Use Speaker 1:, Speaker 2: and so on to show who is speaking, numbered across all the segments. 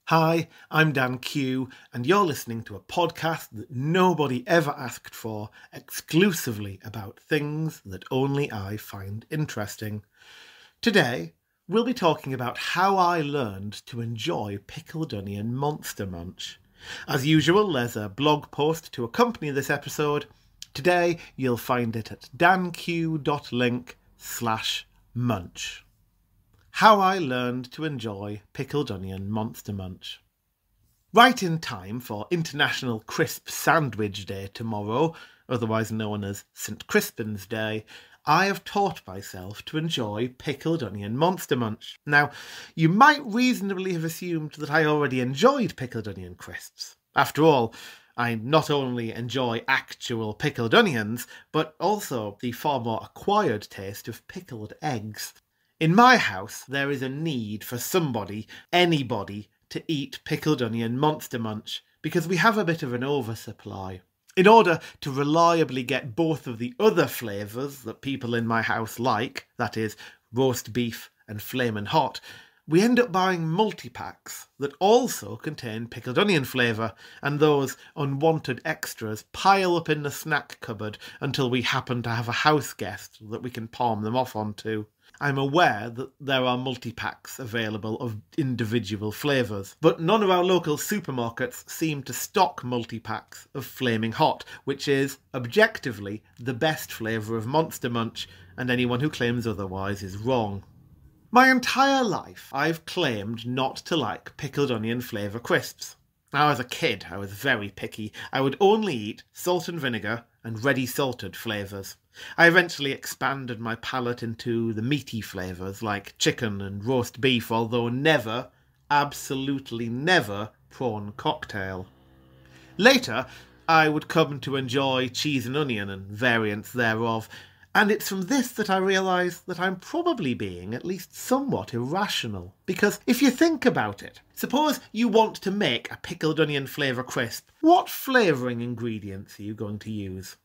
Speaker 1: Hi, I'm Dan Q, and you're listening to a podcast that nobody ever asked for, exclusively about things that only I find interesting. Today, we'll be talking about how I learned to enjoy Pickled Onion Monster Munch. As usual, there's a blog post to accompany this episode. Today, you'll find it at danq.link/munch. How I learned to enjoy Pickled Onion Monster Munch. Right in time for International Crisp Sandwich Day tomorrow, otherwise known as St. Crispin's Day, I have taught myself to enjoy Pickled Onion Monster Munch. Now, you might reasonably have assumed that I already enjoyed pickled onion crisps. After all, I not only enjoy actual pickled onions, but also the far more acquired taste of pickled eggs. In my house, there is a need for somebody, anybody, to eat Pickled Onion Monster Munch, because we have a bit of an oversupply. In order to reliably get both of the other flavours that people in my house like, that is, roast beef and flamin' hot, we end up buying multi-packs that also contain pickled onion flavour, and those unwanted extras pile up in the snack cupboard until we happen to have a house guest that we can palm them off onto. I'm aware that there are multi-packs available of individual flavours, but none of our local supermarkets seem to stock multi-packs of Flaming Hot, which is, objectively, the best flavour of Monster Munch, and anyone who claims otherwise is wrong. My entire life, I've claimed not to like pickled onion flavour crisps. Now, as a kid, I was very picky. I would only eat salt and vinegar and ready salted flavours. I eventually expanded my palate into the meaty flavours like chicken and roast beef, although never, absolutely never, prawn cocktail. Later, I would come to enjoy cheese and onion and variants thereof, and it's from this that I realise that I'm probably being at least somewhat irrational. Because if you think about it, suppose you want to make a pickled onion flavour crisp, what flavouring ingredients are you going to use?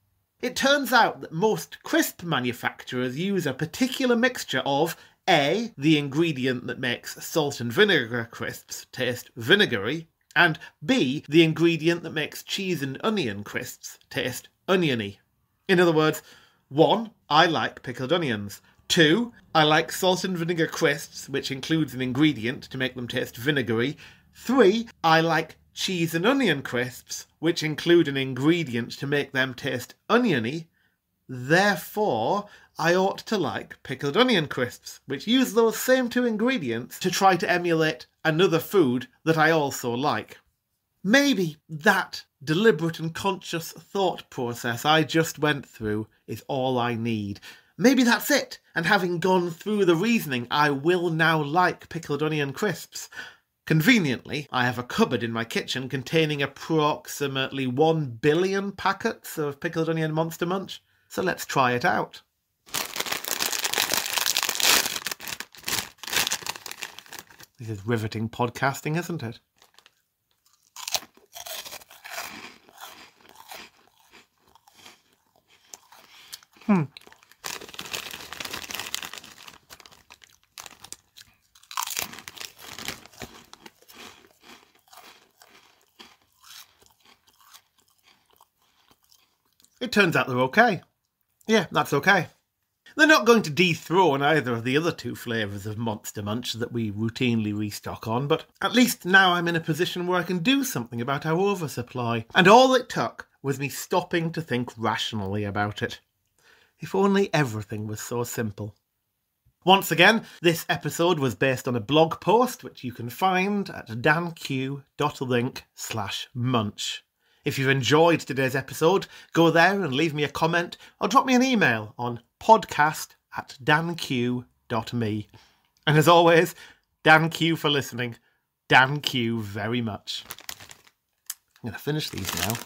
Speaker 1: It turns out that most crisp manufacturers use a particular mixture of A, the ingredient that makes salt and vinegar crisps taste vinegary, and B, the ingredient that makes cheese and onion crisps taste oniony. In other words, 1, I like pickled onions. 2, I like salt and vinegar crisps, which includes an ingredient to make them taste vinegary. 3, I like cheese and onion crisps, which include an ingredient to make them taste oniony. Therefore, I ought to like pickled onion crisps, which use those same 2 ingredients to try to emulate another food that I also like. Maybe that deliberate and conscious thought process I just went through is all I need. Maybe that's it, and having gone through the reasoning, I will now like pickled onion crisps. Conveniently, I have a cupboard in my kitchen containing approximately 1 billion packets of Pickled Onion Monster Munch, so let's try it out. This is riveting podcasting, isn't it? It turns out they're okay. Yeah, that's okay. They're not going to dethrone either of the other 2 flavours of Monster Munch that we routinely restock on, but at least now I'm in a position where I can do something about our oversupply. And all it took was me stopping to think rationally about it. If only everything was so simple. Once again, this episode was based on a blog post which you can find at danq.link/munch. If you've enjoyed today's episode, go there and leave me a comment or drop me an email on podcast@danq.me. And as always, Dan Q for listening. Dan Q very much. I'm going to finish these now.